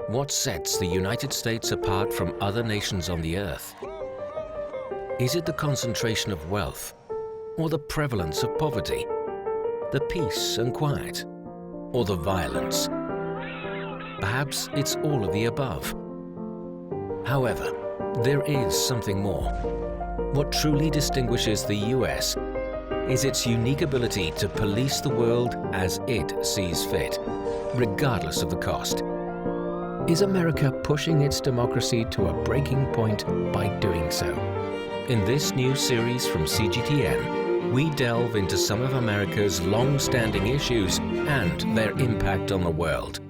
What sets the United States apart from other nations on the earth? Is it the concentration of wealth, or the prevalence of poverty, the peace and quiet, or the violence? Perhaps it's all of the above. However, there is something more. What truly distinguishes the US is its unique ability to police the world as it sees fit, regardless of the cost. Is America pushing its democracy to a breaking point by doing so? In this new series from CGTN, we delve into some of America's long-standing issues and their impact on the world.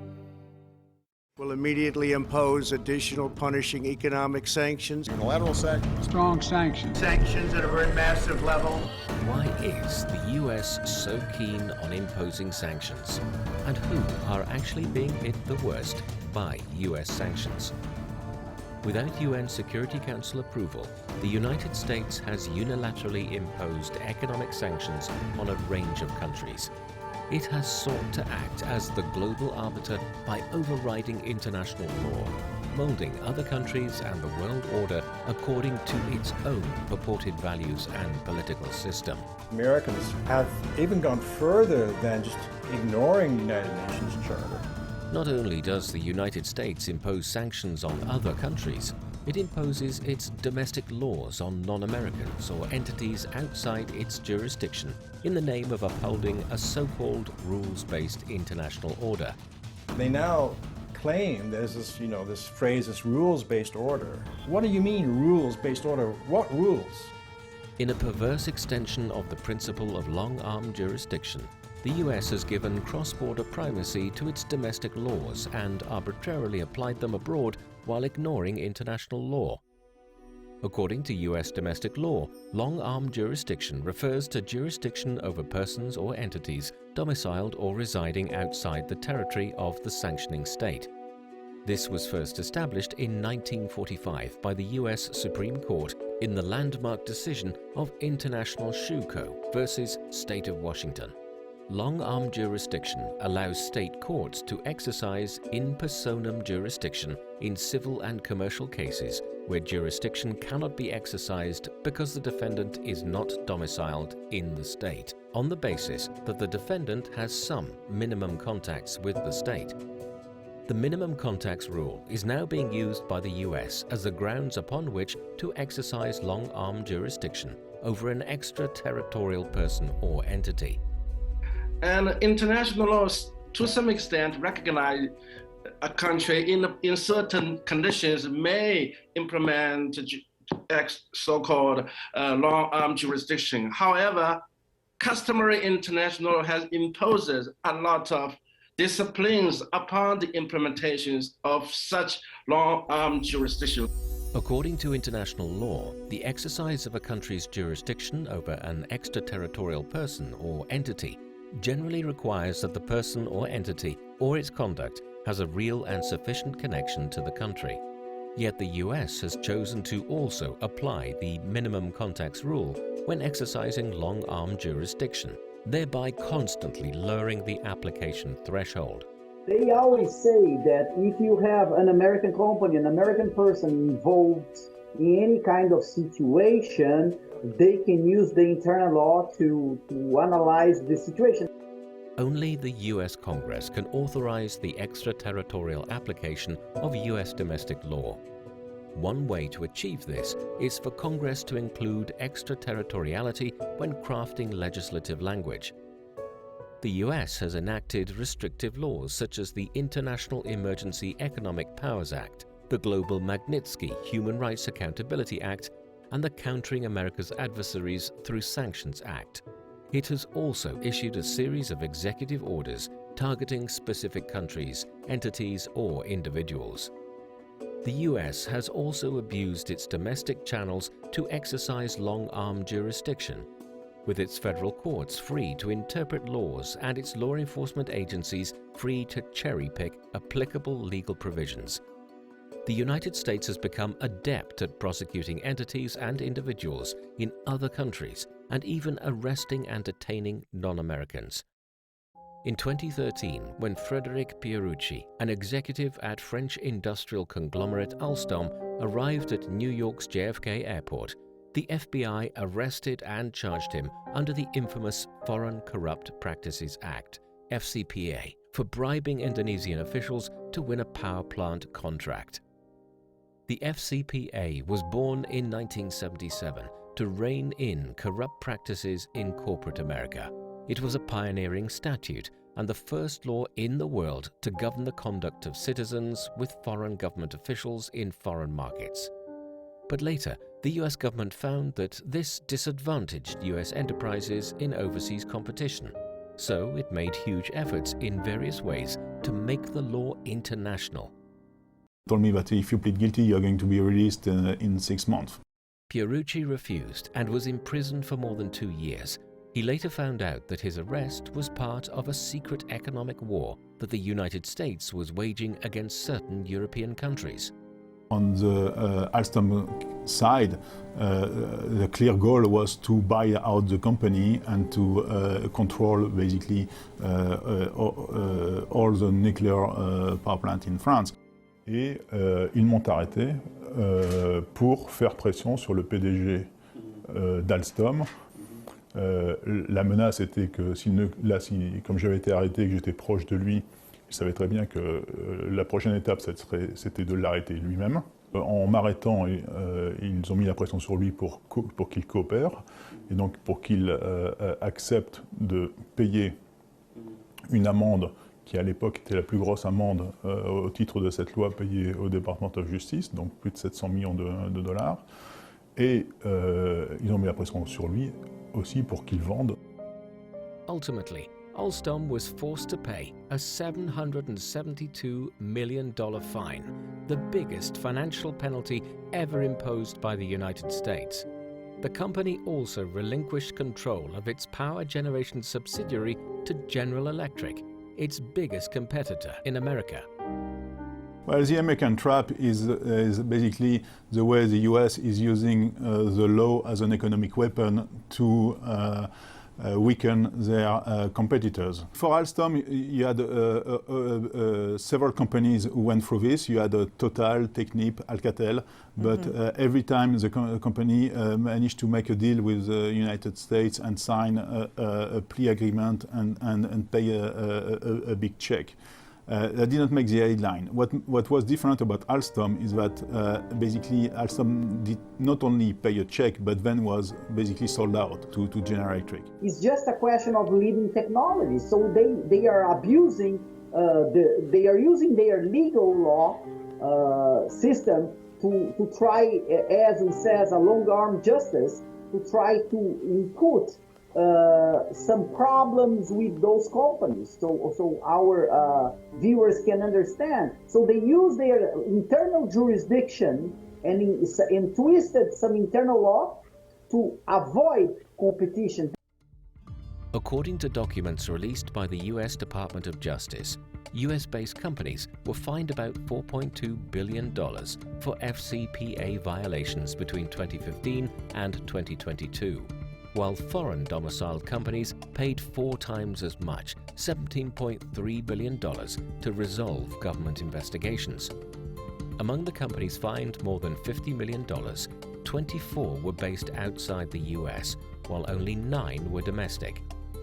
Will immediately impose additional punishing economic sanctions. Unilateral sanctions. Strong sanctions. Sanctions at a very massive level. Why is the US so keen on imposing sanctions? And who are actually being hit the worst by US sanctions? Without UN Security Council approval, the United States has unilaterally imposed economic sanctions on a range of countries. It has sought to act as the global arbiter by overriding international law, molding other countries and the world order according to its own purported values and political system. Americans have even gone further than just ignoring the United Nations Charter. Not only does the United States impose sanctions on other countries, it imposes its domestic laws on non-Americans or entities outside its jurisdiction in the name of upholding a so-called rules-based international order. They now claim there's this, this phrase, this rules-based order. What do you mean, rules-based order? What rules? In a perverse extension of the principle of long-arm jurisdiction, the US has given cross-border primacy to its domestic laws and arbitrarily applied them abroad while ignoring international law. According to US domestic law, long-arm jurisdiction refers to jurisdiction over persons or entities domiciled or residing outside the territory of the sanctioning state. This was first established in 1945 by the US Supreme Court in the landmark decision of International Shoe Co. versus State of Washington. Long-arm jurisdiction allows state courts to exercise in personam jurisdiction in civil and commercial cases where jurisdiction cannot be exercised because the defendant is not domiciled in the state, on the basis that the defendant has some minimum contacts with the state. The minimum contacts rule is now being used by the US as the grounds upon which to exercise long-arm jurisdiction over an extraterritorial person or entity. And international laws, to some extent, recognize a country in certain conditions may implement so-called long-arm jurisdiction. However, customary international has imposes a lot of disciplines upon the implementations of such long-arm jurisdiction. According to international law, the exercise of a country's jurisdiction over an extraterritorial person or entity generally requires that the person or entity or its conduct has a real and sufficient connection to the country. Yet the US has chosen to also apply the minimum contacts rule when exercising long-arm jurisdiction, thereby constantly lowering the application threshold. They always say that if you have an American company, an American person involved in any kind of situation, they can use the internal law to analyze the situation. Only the US Congress can authorize the extraterritorial application of US domestic law. One way to achieve this is for Congress to include extraterritoriality when crafting legislative language. The US has enacted restrictive laws such as the International Emergency Economic Powers Act, the Global Magnitsky Human Rights Accountability Act, and the Countering America's Adversaries Through Sanctions Act. It has also issued a series of executive orders targeting specific countries, entities, or individuals. The US has also abused its domestic channels to exercise long-arm jurisdiction, with its federal courts free to interpret laws and its law enforcement agencies free to cherry-pick applicable legal provisions. The United States has become adept at prosecuting entities and individuals in other countries and even arresting and detaining non-Americans. In 2013, when Frédéric Pierucci, an executive at French industrial conglomerate Alstom, arrived at New York's JFK Airport, the FBI arrested and charged him under the infamous Foreign Corrupt Practices Act, FCPA, for bribing Indonesian officials to win a power plant contract. The FCPA was born in 1977 to rein in corrupt practices in corporate America. It was a pioneering statute and the first law in the world to govern the conduct of citizens with foreign government officials in foreign markets. But later, the US government found that this disadvantaged US enterprises in overseas competition, so it made huge efforts in various ways to make the law international. Told me that if you plead guilty, you're going to be released in 6 months. Pierucci refused and was imprisoned for more than 2 years. He later found out that his arrest was part of a secret economic war that the United States was waging against certain European countries. On the Alstom side, the clear goal was to buy out the company and to control basically all the nuclear power plants in France. Et ils m'ont arrêté pour faire pression sur le PDG d'Alstom. La menace était que, comme j'avais été arrêté et que j'étais proche de lui, il savait très bien que la prochaine étape, c'était de l'arrêter lui-même. En m'arrêtant, ils ont mis la pression sur lui pour qu'il coopère, et donc pour qu'il accepte de payer une amende qui à l'époque était la plus grosse amende au titre de cette loi payée au Department of Justice, donc plus de 700 millions de dollars. Et ils ont mis la pression sur lui aussi pour qu'il vende. Ultimately, Alstom was forced to pay a $772 million fine, the biggest financial penalty ever imposed by the United States. The company also relinquished control of its power generation subsidiary to General Electric, its biggest competitor in America. Well, the American trap is basically the way the US is using the law as an economic weapon to weaken their competitors. For Alstom, you had several companies who went through this. You had Total, Technip, Alcatel, but every time the company managed to make a deal with the United States and sign a plea agreement and pay a big check. That did not make the headline. What was different about Alstom is that basically Alstom did not only pay a check, but then was basically sold out to General Electric. It's just a question of leading technology. So they are abusing, they are using their legal law system to try, as it says, a long-arm justice, to try to input some problems with those companies, so our viewers can understand. So they use their internal jurisdiction and twisted some internal law to avoid competition. According to documents released by the US Department of Justice, US-based companies were fined about $4.2 billion for FCPA violations between 2015 and 2022. While foreign domiciled companies paid 4 times as much, $17.3 billion, to resolve government investigations. Among the companies fined more than $50 million, 24 were based outside the US, while only 9 were domestic.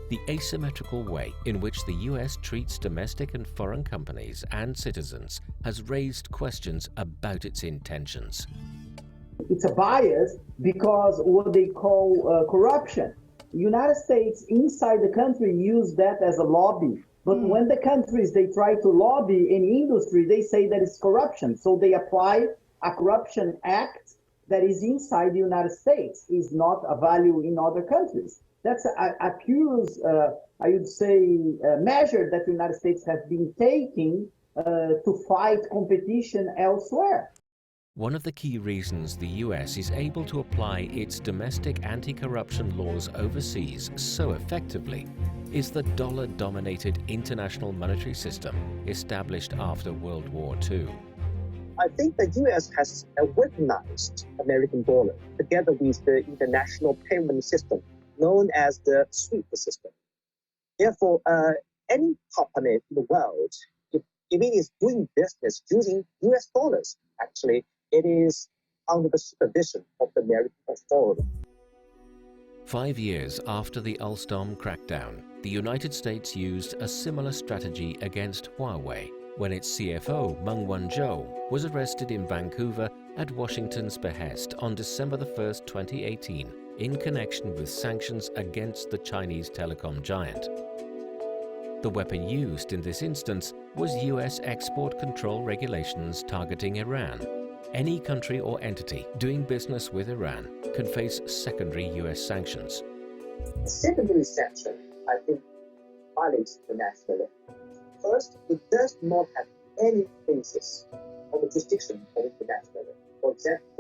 The asymmetrical way in which the US treats domestic and foreign companies and citizens has raised questions about its intentions. It's a bias because what they call corruption. The United States inside the country use that as a lobby. But when the countries, they try to lobby in industry, they say that it's corruption. So they apply a corruption act that is inside the United States, is not a value in other countries. That's a curious, I would say, measure that the United States has been taking to fight competition elsewhere. One of the key reasons the US is able to apply its domestic anti-corruption laws overseas so effectively is the dollar-dominated international monetary system established after World War II. I think the US has weaponized American dollar together with the international payment system known as the SWIFT system. Therefore, any company in the world, if it is doing business using US dollars, actually, it is under the supervision of the American authority. 5 years after the Alstom crackdown, the United States used a similar strategy against Huawei when its CFO, Meng Wanzhou, was arrested in Vancouver at Washington's behest on December 1, 2018, in connection with sanctions against the Chinese telecom giant. The weapon used in this instance was US export control regulations targeting Iran. Any country or entity doing business with Iran can face secondary US sanctions. Secondary sanction, I think, violates international law. First, it does not have any basis on the jurisdiction of international law. For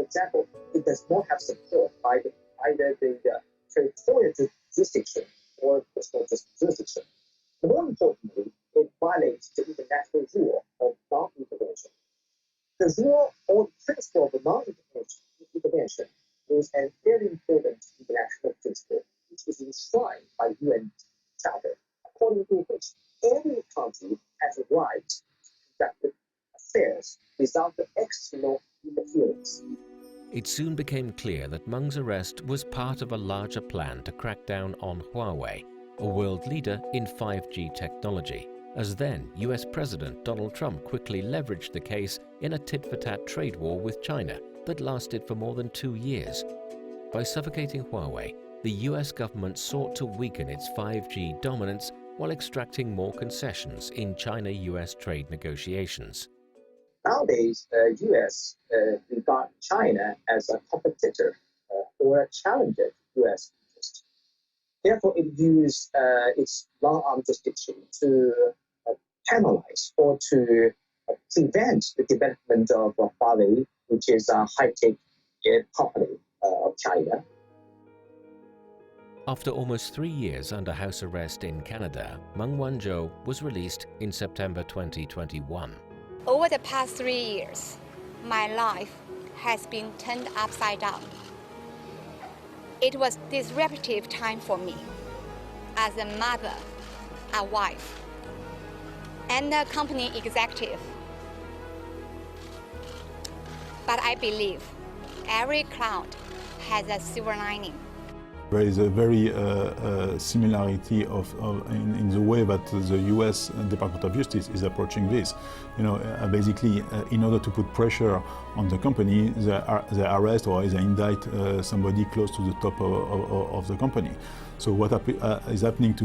example, it does not have support by either the territorial jurisdiction or personal jurisdiction. More importantly, it violates the international rule of non-intervention. The rule or principle of non-intervention is a very important international principle which is enshrined by UN Charter, according to which every country has a right to conduct affairs without external interference. It soon became clear that Meng's arrest was part of a larger plan to crack down on Huawei, a world leader in 5G technology, as then US President Donald Trump quickly leveraged the case in a tit-for-tat trade war with China that lasted for more than 2 years. By suffocating Huawei, the US government sought to weaken its 5G dominance while extracting more concessions in China-US trade negotiations. Nowadays, US regard China as a competitor or a challenger to US interests. Therefore, it uses its long-arm jurisdiction to penalize or to prevent the development of Huawei, which is a high-tech company of China. After almost 3 years under house arrest in Canada, Meng Wanzhou was released in September 2021. Over the past 3 years, my life has been turned upside down. It was a disruptive time for me as a mother, a wife, and a company executive. But I believe every cloud has a silver lining. There is a very similarity in the way that the U.S. Department of Justice is approaching this. Basically, in order to put pressure on the company, they arrest or they indict somebody close to the top of the company. So what is happening to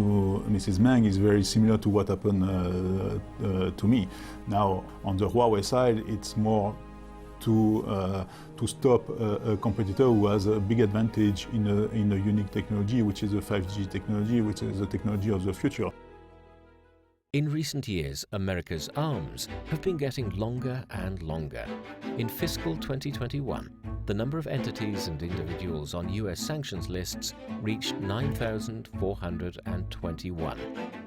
Mrs. Meng is very similar to what happened to me. Now, on the Huawei side, it's more to stop a competitor who has a big advantage in a unique technology, which is a 5G technology, which is the technology of the future. In recent years, America's arms have been getting longer and longer. In fiscal 2021, the number of entities and individuals on US sanctions lists reached 9,421,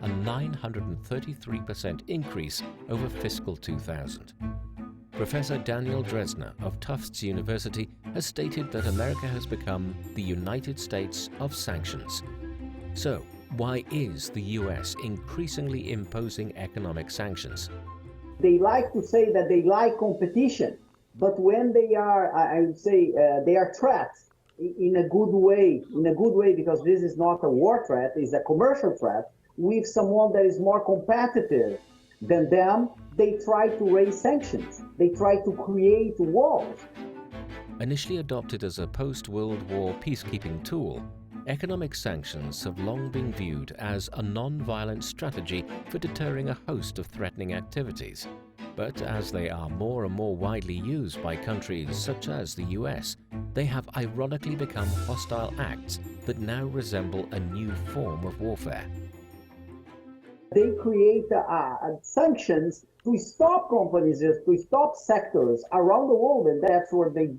a 933% increase over fiscal 2000. Professor Daniel Dresner of Tufts University has stated that America has become the United States of sanctions. So, why is the US increasingly imposing economic sanctions? They like to say that they like competition, but when they are, I would say, they are threats in a good way, because this is not a war threat, it's a commercial threat with someone that is more competitive than them. They try to raise sanctions. They try to create walls. Initially adopted as a post-World War peacekeeping tool, economic sanctions have long been viewed as a non-violent strategy for deterring a host of threatening activities. But as they are more and more widely used by countries such as the US, they have ironically become hostile acts that now resemble a new form of warfare. They create sanctions to stop companies, to stop sectors around the world, and that's what they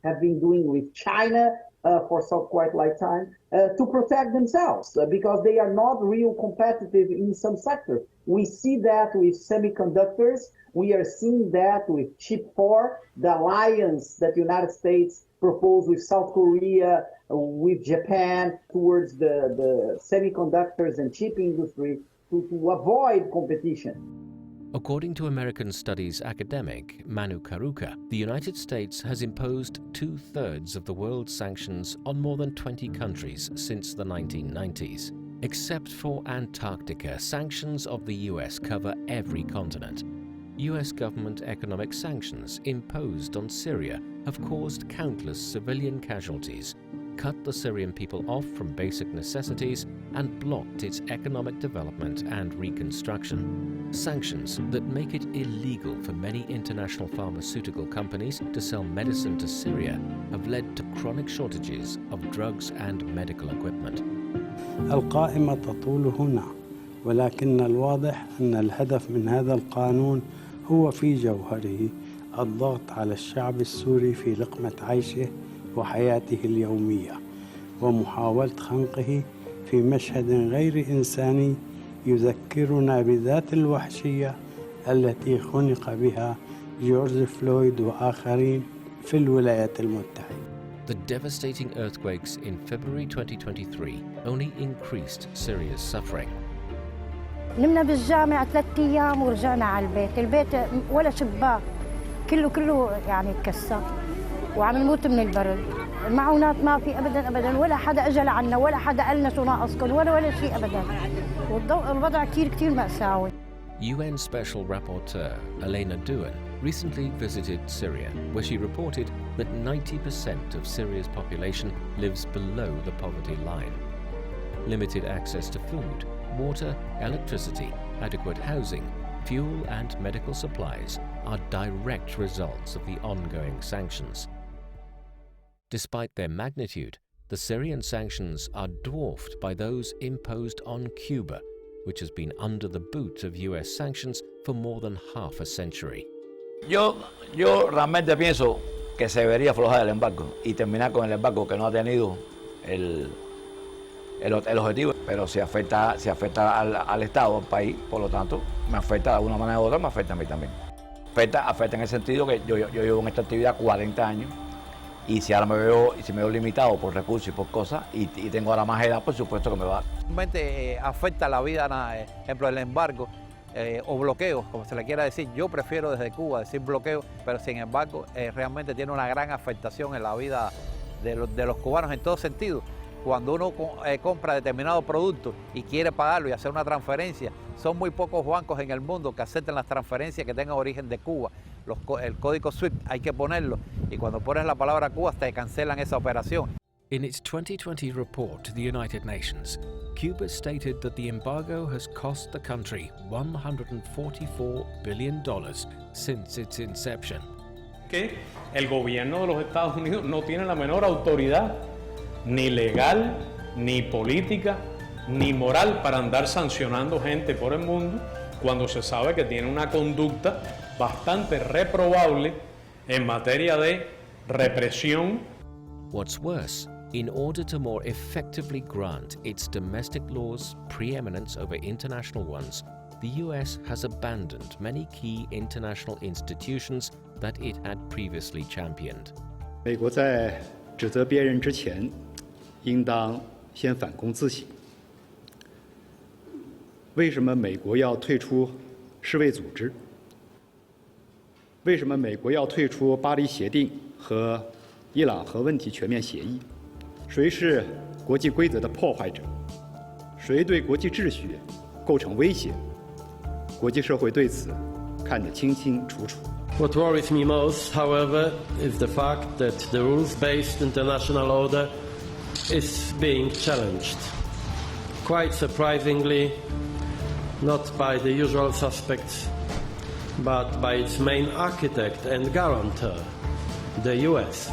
have been doing with China for quite a long time, to protect themselves, because they are not real competitive in some sectors. We see that with semiconductors. We are seeing that with Chip 4, the alliance that the United States proposed with South Korea, with Japan, towards the semiconductors and chip industry. to avoid competition. According to American studies academic Manu Karuka, the United States has imposed 2/3 of the world's sanctions on more than 20 countries since the 1990s. Except for Antarctica, sanctions of the US cover every continent. US government economic sanctions imposed on Syria have caused countless civilian casualties, cut the Syrian people off from basic necessities, and blocked its economic development and reconstruction. Sanctions that make it illegal for many international pharmaceutical companies to sell medicine to Syria have led to chronic shortages of drugs and medical equipment. القائمة تطول هنا، ولكن الواضح أن الهدف من هذا القانون هو في جوهره الضغط على الشعب السوري في لقمة عيشه وحياته اليومية، ومحاولة خنقه في مشهد غير إنساني يذكرنا بذات الوحشية التي خنق بها جورج فلويد وآخرين في الولايات المتحدة. The devastating earthquakes in February 2023 only increased Syria's suffering. نمنا بالجامع 3 أيام ورجعنا على البيت ولا شباك، كله يعني اتكسر، وعم نموت من البرد. المعونات ما في أبداً، ولا حدا أجى لعنا، ولا حدا قالنا شو ناقصكم، ولا شيء أبداً. والوضع كتير مأساوي. UN Special Rapporteur Elena Duan recently visited Syria, where she reported that 90% of Syria's population lives below the poverty line. Limited access to food, water, electricity, adequate housing, fuel and medical supplies are direct results of the ongoing sanctions. Despite their magnitude, the Syrian sanctions are dwarfed by those imposed on Cuba, which has been under the boot of US sanctions for more than half a century. Yo realmente pienso que se debería aflojar el embargo y terminar con el embargo que no ha tenido el objetivo, pero si afecta al Estado, al país, por lo tanto, me afecta de alguna manera u otra, me afecta a mí también. Afecta en el sentido que yo llevo en esta actividad 40 años y si ahora me veo limitado por recursos y por cosas y tengo ahora más edad, por supuesto que me va. Realmente afecta la vida, por ejemplo, el embargo o bloqueo, como se le quiera decir. Yo prefiero desde Cuba decir bloqueo, pero sin embargo realmente tiene una gran afectación en la vida de los cubanos en todo sentido. Cuando uno compra determinado producto y quiere pagarlo y hacer una transferencia, son muy pocos bancos en el mundo que acepten las transferencias que tengan origen de Cuba. El código SWIFT hay que ponerlo y cuando pones la palabra Cuba te cancelan esa operación. In its 2020 report to the United Nations, Cuba stated that the embargo has cost the country $144 billion since its inception. Que el gobierno de los Estados Unidos no tiene la menor autoridad ni legal, ni política, ni moral para andar sancionando gente por el mundo cuando se sabe que tiene una conducta bastante reprobable en materia de represión. What's worse, in order to more effectively grant its domestic laws preeminence over international ones, the US has abandoned many key international institutions that it had previously championed. 美国在指责别人之前，应当先反躬自省。为什么美国要退出世卫组织？为什么美国要退出巴黎协定和伊朗核问题全面协议？谁是国际规则的破坏者？谁对国际秩序构成威胁？国际社会对此看得清清楚楚。 What worries me most, however, is the fact that the rules-based international order is being challenged. Quite surprisingly, not by the usual suspects, but by its main architect and guarantor, the US.